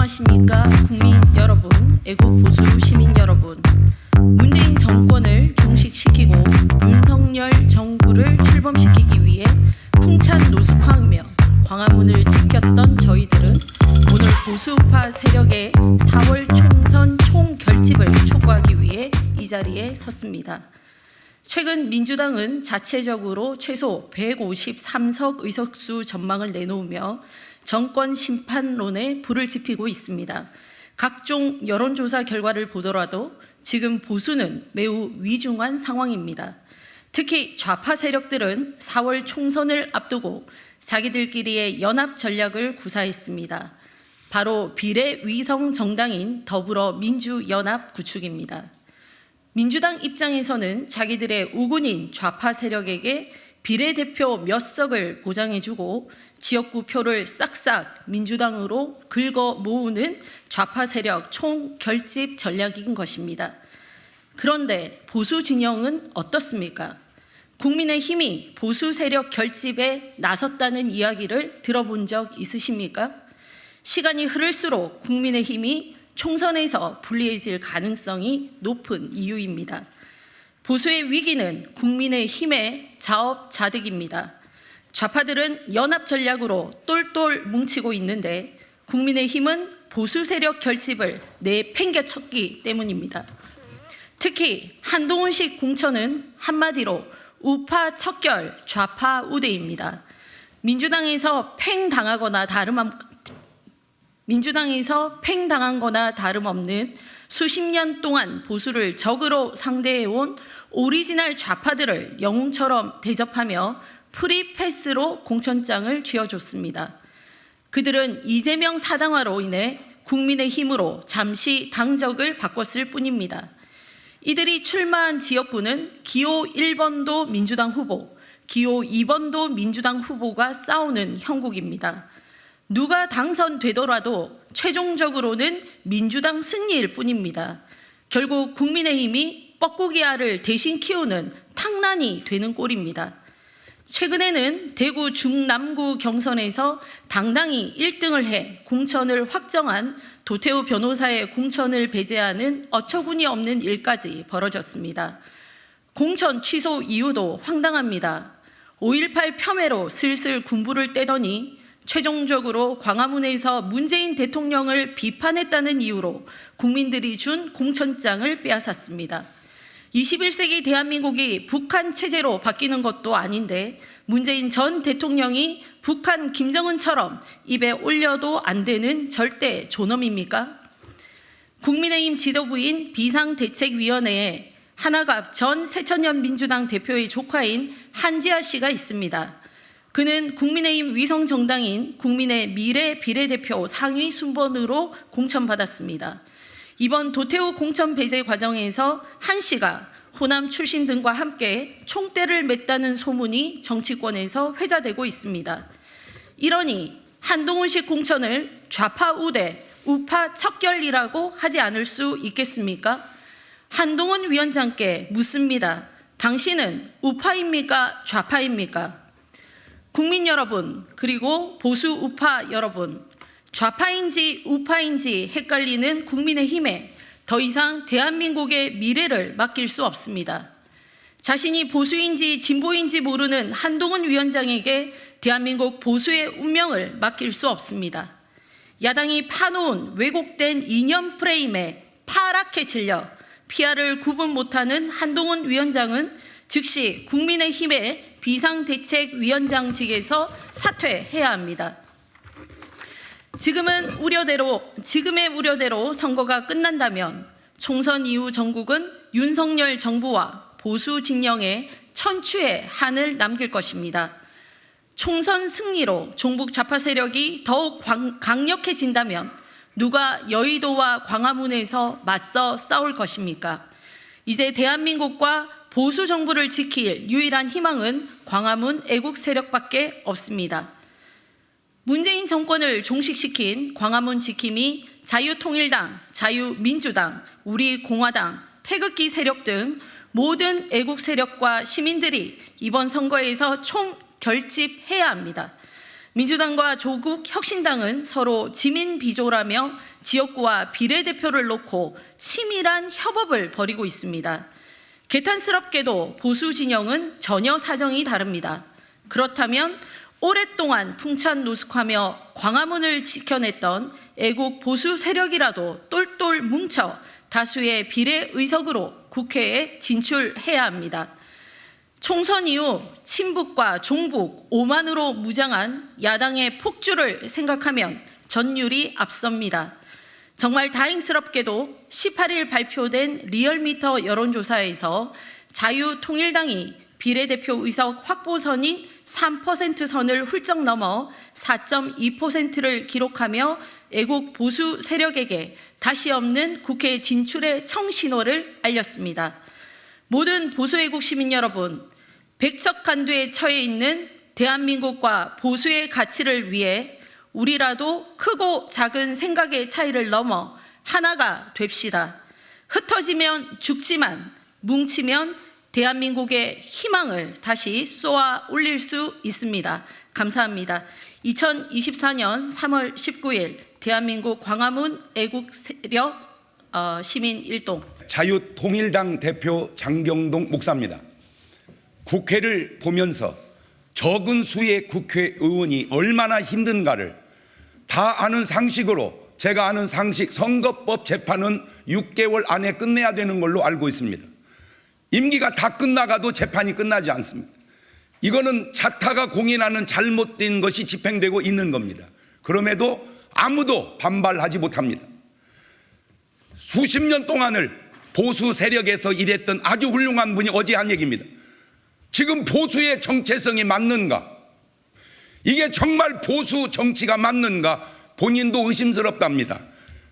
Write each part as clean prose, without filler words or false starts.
안녕하십니까 국민 여러분, 애국 보수 시민 여러분. 문재인 정권을 종식시키고 윤석열 정부를 출범시키기 위해 풍찬 노숙하며 광화문을 지켰던 저희들은 오늘 보수파 세력의 4월 총선 총결집을 촉구하기 위해 이 자리에 섰습니다. 최근 민주당은 자체적으로 최소 153석 의석수 전망을 내놓으며 정권 심판론에 불을 지피고 있습니다. 각종 여론조사 결과를 보더라도 지금 보수는 매우 위중한 상황입니다. 특히 좌파 세력들은 4월 총선을 앞두고 자기들끼리의 연합 전략을 구사했습니다. 바로 비례위성 정당인 더불어민주연합 구축입니다. 민주당 입장에서는 자기들의 우군인 좌파 세력에게 비례대표 몇 석을 보장해주고 지역구 표를 싹싹 민주당으로 긁어 모으는 좌파 세력 총결집 전략인 것입니다. 그런데 보수 진영은 어떻습니까? 국민의힘이 보수 세력 결집에 나섰다는 이야기를 들어본 적 있으십니까? 시간이 흐를수록 국민의힘이 총선에서 불리해질 가능성이 높은 이유입니다. 보수의 위기는 국민의힘의 자업자득입니다. 좌파들은 연합 전략으로 똘똘 뭉치고 있는데 국민의힘은 보수 세력 결집을 내팽개쳤기 때문입니다. 특히 한동훈식 공천은 한마디로 우파 척결 좌파 우대입니다. 민주당에서 팽당한 거나 다름없는 수십 년 동안 보수를 적으로 상대해온 오리지널 좌파들을 영웅처럼 대접하며 프리패스로 공천장을 쥐어줬습니다. 그들은 이재명 사당화로 인해 국민의힘으로 잠시 당적을 바꿨을 뿐입니다. 이들이 출마한 지역구는 기호 1번도 민주당 후보, 기호 2번도 민주당 후보가 싸우는 형국입니다. 누가 당선되더라도 최종적으로는 민주당 승리일 뿐입니다. 결국 국민의힘이 뻐꾸기알을 대신 키우는 탕란이 되는 꼴입니다. 최근에는 대구 중남구 경선에서 당당히 1등을 해 공천을 확정한 도태우 변호사의 공천을 배제하는 어처구니 없는 일까지 벌어졌습니다. 공천 취소 이유도 황당합니다. 5.18 폄훼로 슬슬 군부를 떼더니 최종적으로 광화문에서 문재인 대통령을 비판했다는 이유로 국민들이 준 공천장을 빼앗았습니다. 21세기 대한민국이 북한 체제로 바뀌는 것도 아닌데 문재인 전 대통령이 북한 김정은처럼 입에 올려도 안 되는 절대 존엄입니까? 국민의힘 지도부인 비상대책위원회에 하나갑 전 새천년 민주당 대표의 조카인 한지아 씨가 있습니다. 그는 국민의힘 위성정당인 국민의 미래 비례대표 상위 순번으로 공천받았습니다. 이번 도태우 공천 배제 과정에서 한 씨가 호남 출신 등과 함께 총대를 맸다는 소문이 정치권에서 회자되고 있습니다. 이러니 한동훈식 공천을 좌파 우대, 우파 척결이라고 하지 않을 수 있겠습니까? 한동훈 위원장께 묻습니다. 당신은 우파입니까? 좌파입니까? 국민 여러분, 그리고 보수 우파 여러분, 좌파인지 우파인지 헷갈리는 국민의힘에 더 이상 대한민국의 미래를 맡길 수 없습니다. 자신이 보수인지 진보인지 모르는 한동훈 위원장에게 대한민국 보수의 운명을 맡길 수 없습니다. 야당이 파놓은 왜곡된 이념 프레임에 파랗게 질려 피아를 구분 못하는 한동훈 위원장은 즉시 국민의힘의 비상대책위원장직에서 사퇴해야 합니다. 지금의 우려대로 선거가 끝난다면 총선 이후 전국은 윤석열 정부와 보수 진영의 천추의 한을 남길 것입니다. 총선 승리로 종북 좌파 세력이 더욱 강력해진다면 누가 여의도와 광화문에서 맞서 싸울 것입니까? 이제 대한민국과 보수 정부를 지킬 유일한 희망은 광화문 애국 세력밖에 없습니다. 문재인 정권을 종식시킨 광화문 지킴이 자유통일당, 자유민주당, 우리공화당, 태극기 세력 등 모든 애국 세력과 시민들이 이번 선거에서 총결집해야 합니다. 민주당과 조국 혁신당은 서로 지민 비조라며 지역구와 비례대표를 놓고 치밀한 협업을 벌이고 있습니다. 개탄스럽게도 보수 진영은 전혀 사정이 다릅니다. 그렇다면 오랫동안 풍찬 노숙하며 광화문을 지켜냈던 애국 보수 세력이라도 똘똘 뭉쳐 다수의 비례 의석으로 국회에 진출해야 합니다. 총선 이후 친북과 종북 오만으로 무장한 야당의 폭주를 생각하면 전율이 앞섭니다. 정말 다행스럽게도 18일 발표된 리얼미터 여론조사에서 자유통일당이 비례대표 의석 확보선인 3% 선을 훌쩍 넘어 4.2%를 기록하며 애국 보수 세력에게 다시 없는 국회 진출의 청신호를 알렸습니다. 모든 보수애국 시민 여러분, 백척간두에 처해 있는 대한민국과 보수의 가치를 위해 우리라도 크고 작은 생각의 차이를 넘어 하나가 됩시다. 흩어지면 죽지만 뭉치면 대한민국의 희망을 다시 쏘아 올릴 수 있습니다. 감사합니다. 2024년 3월 19일 대한민국 광화문 애국세력 시민일동 자유통일당 대표 장경동 목사입니다. 국회를 보면서 적은 수의 국회의원이 얼마나 힘든가를 다 아는 상식으로, 제가 아는 상식, 선거법 재판은 6개월 안에 끝내야 되는 걸로 알고 있습니다. 임기가 다 끝나가도 재판이 끝나지 않습니다. 이거는 자타가 공인하는 잘못된 것이 집행되고 있는 겁니다. 그럼에도 아무도 반발하지 못합니다. 수십 년 동안을 보수 세력에서 일했던 아주 훌륭한 분이 어제 한 얘기입니다. 지금 보수의 정체성이 맞는가? 이게 정말 보수 정치가 맞는가? 본인도 의심스럽답니다.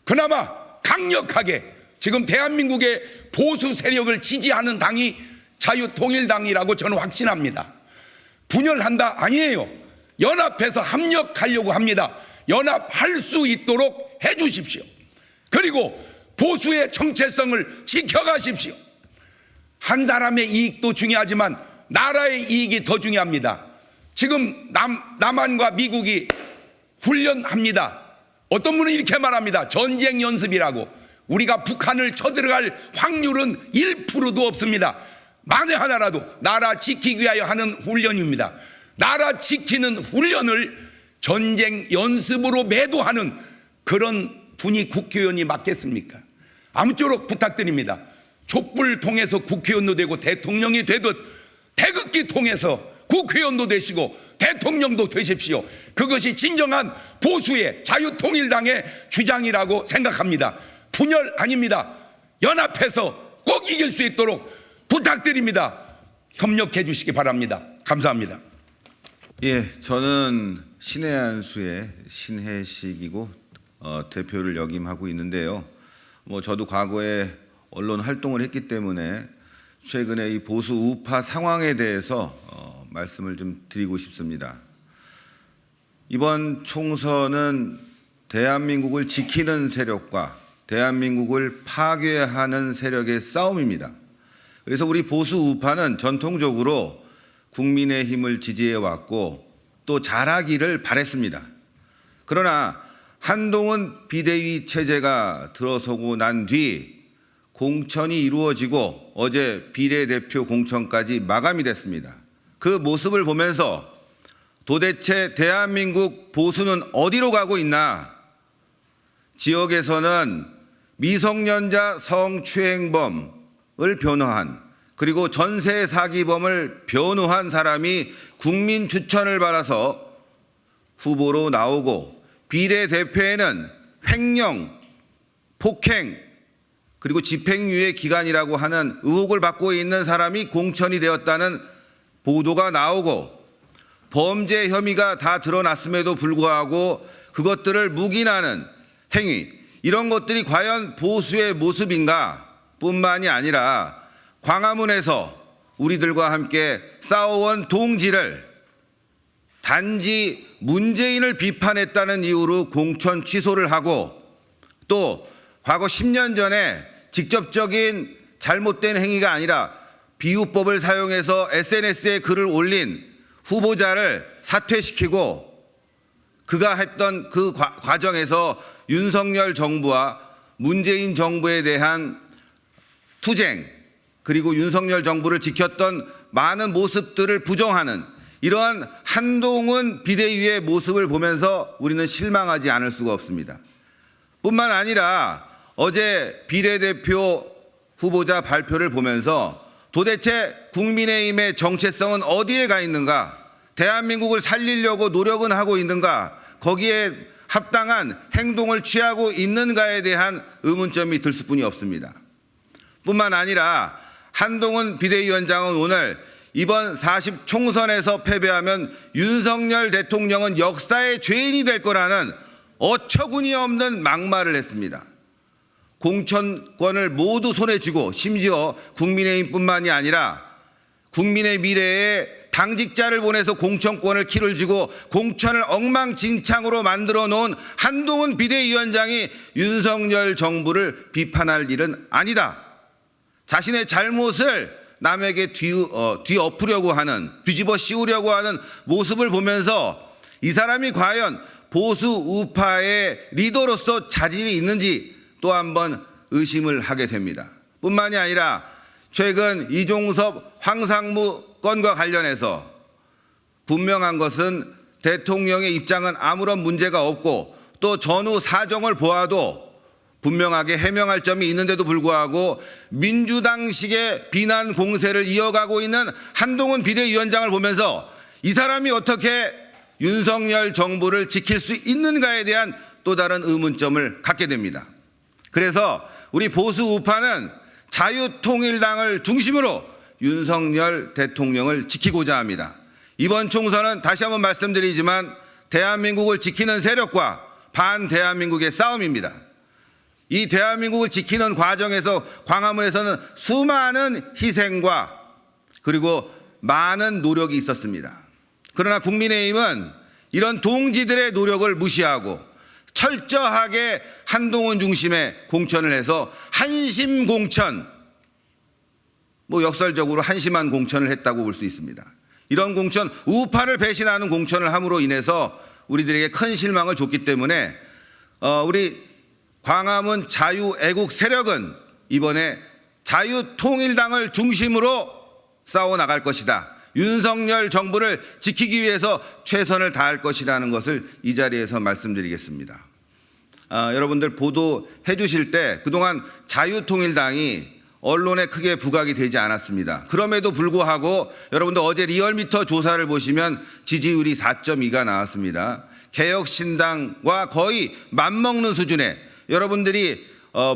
그나마 강력하게 지금 대한민국의 보수 세력을 지지하는 당이 자유통일당이라고 저는 확신합니다. 분열한다? 아니에요. 연합해서 합력하려고 합니다. 연합할 수 있도록 해 주십시오. 그리고 보수의 정체성을 지켜가십시오. 한 사람의 이익도 중요하지만 나라의 이익이 더 중요합니다. 지금 남한과 미국이 훈련합니다. 어떤 분은 이렇게 말합니다. 전쟁 연습이라고. 우리가 북한을 쳐들어갈 확률은 1%도 없습니다. 만에 하나라도 나라 지키기 위하여 하는 훈련입니다. 나라 지키는 훈련을 전쟁 연습으로 매도하는 그런 분이 국회의원이 맞겠습니까? 아무쪼록 부탁드립니다. 촛불 통해서 국회의원도 되고 대통령이 되듯 태극기 통해서 국회의원도 되시고 대통령도 되십시오. 그것이 진정한 보수의 자유통일당의 주장이라고 생각합니다. 분열 아닙니다. 연합해서 꼭 이길 수 있도록 부탁드립니다. 협력해 주시기 바랍니다. 감사합니다. 예, 저는 신의 안수의 신혜식이고 대표를 역임하고 있는데요. 저도 과거에 언론 활동을 했기 때문에 최근에 이 보수 우파 상황에 대해서 말씀을 좀 드리고 싶습니다. 이번 총선은 대한민국을 지키는 세력과 대한민국을 파괴하는 세력의 싸움입니다. 그래서 우리 보수 우파는 전통적으로 국민의힘을 지지해 왔고 또 잘하기를 바랬습니다. 그러나 한동훈 비대위 체제가 들어서고 난 뒤 공천이 이루어지고 어제 비례대표 공천까지 마감이 됐습니다. 그 모습을 보면서 도대체 대한민국 보수는 어디로 가고 있나? 지역에서는 미성년자 성추행범을 변호한, 그리고 전세 사기범을 변호한 사람이 국민 추천을 받아서 후보로 나오고, 비례대표에는 횡령, 폭행, 그리고 집행유예 기간이라고 하는 의혹을 받고 있는 사람이 공천이 되었다는 보도가 나오고, 범죄 혐의가 다 드러났음에도 불구하고 그것들을 묵인하는 행위, 이런 것들이 과연 보수의 모습인가 뿐만이 아니라 광화문에서 우리들과 함께 싸워온 동지를 단지 문재인을 비판했다는 이유로 공천 취소를 하고, 또 과거 10년 전에 직접적인 잘못된 행위가 아니라 비유법을 사용해서 SNS에 글을 올린 후보자를 사퇴시키고, 그가 했던 그 과정에서 윤석열 정부와 문재인 정부에 대한 투쟁, 그리고 윤석열 정부를 지켰던 많은 모습들을 부정하는 이러한 한동훈 비대위의 모습을 보면서 우리는 실망하지 않을 수가 없습니다. 뿐만 아니라 어제 비례대표 후보자 발표를 보면서 도대체 국민의힘의 정체성은 어디에 가 있는가? 대한민국을 살리려고 노력은 하고 있는가? 거기에 합당한 행동을 취하고 있는가에 대한 의문점이 들 수뿐이 없습니다. 뿐만 아니라 한동훈 비대위원장은 오늘 이번 40 총선에서 패배하면 윤석열 대통령은 역사의 죄인이 될 거라는 어처구니 없는 막말을 했습니다. 공천권을 모두 손에 쥐고 심지어 국민의힘뿐만이 아니라 국민의 미래에 당직자를 보내서 공천권을 키를 쥐고 공천을 엉망진창으로 만들어 놓은 한동훈 비대위원장이 윤석열 정부를 비판할 일은 아니다. 자신의 잘못을 남에게 뒤엎으려고 하는, 뒤집어 씌우려고 하는 모습을 보면서 이 사람이 과연 보수 우파의 리더로서 자질이 있는지 또 한 번 의심을 하게 됩니다. 뿐만이 아니라 최근 이종섭 황상무 건과 관련해서 분명한 것은 대통령의 입장은 아무런 문제가 없고 또 전후 사정을 보아도 분명하게 해명할 점이 있는데도 불구하고 민주당식의 비난 공세를 이어가고 있는 한동훈 비대위원장을 보면서 이 사람이 어떻게 윤석열 정부를 지킬 수 있는가에 대한 또 다른 의문점을 갖게 됩니다. 그래서 우리 보수 우파는 자유통일당을 중심으로 윤석열 대통령을 지키고자 합니다. 이번 총선은 다시 한번 말씀드리지만 대한민국을 지키는 세력과 반대한민국의 싸움입니다. 이 대한민국을 지키는 과정에서 광화문에서는 수많은 희생과 그리고 많은 노력이 있었습니다. 그러나 국민의힘은 이런 동지들의 노력을 무시하고 철저하게 한동훈 중심의 공천을 해서 한심 공천, 역설적으로 한심한 공천을 했다고 볼 수 있습니다. 이런 공천, 우파를 배신하는 공천을 함으로 인해서 우리들에게 큰 실망을 줬기 때문에 우리 광화문 자유애국 세력은 이번에 자유통일당을 중심으로 싸워나갈 것이다. 윤석열 정부를 지키기 위해서 최선을 다할 것이라는 것을 이 자리에서 말씀드리겠습니다. 여러분들 보도해 주실 때 그동안 자유통일당이 언론에 크게 부각이 되지 않았습니다. 그럼에도 불구하고 여러분들 어제 리얼미터 조사를 보시면 지지율이 4.2가 나왔습니다. 개혁신당과 거의 맞먹는 수준에 여러분들이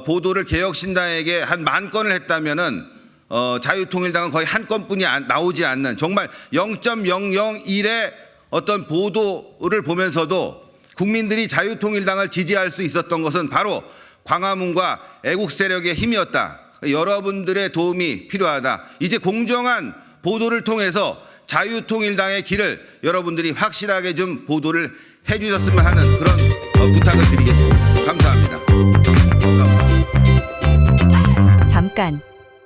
보도를 개혁신당에게 한 10,000건을 했다면은 자유통일당은 거의 한 건뿐이 나오지 않는 정말 0.001의 어떤 보도를 보면서도 국민들이 자유통일당을 지지할 수 있었던 것은 바로 광화문과 애국 세력의 힘이었다. 여러분들의 도움이 필요하다. 이제 공정한 보도를 통해서 자유통일당의 길을 여러분들이 확실하게 좀 보도를 해 주셨으면 하는 그런 부탁을 드리겠습니다. 감사합니다. 잠깐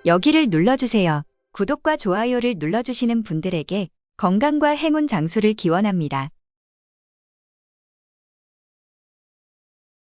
여기를 눌러주세요. 구독과 좋아요를 눌러주시는 분들에게 건강과 행운 장수를 기원합니다.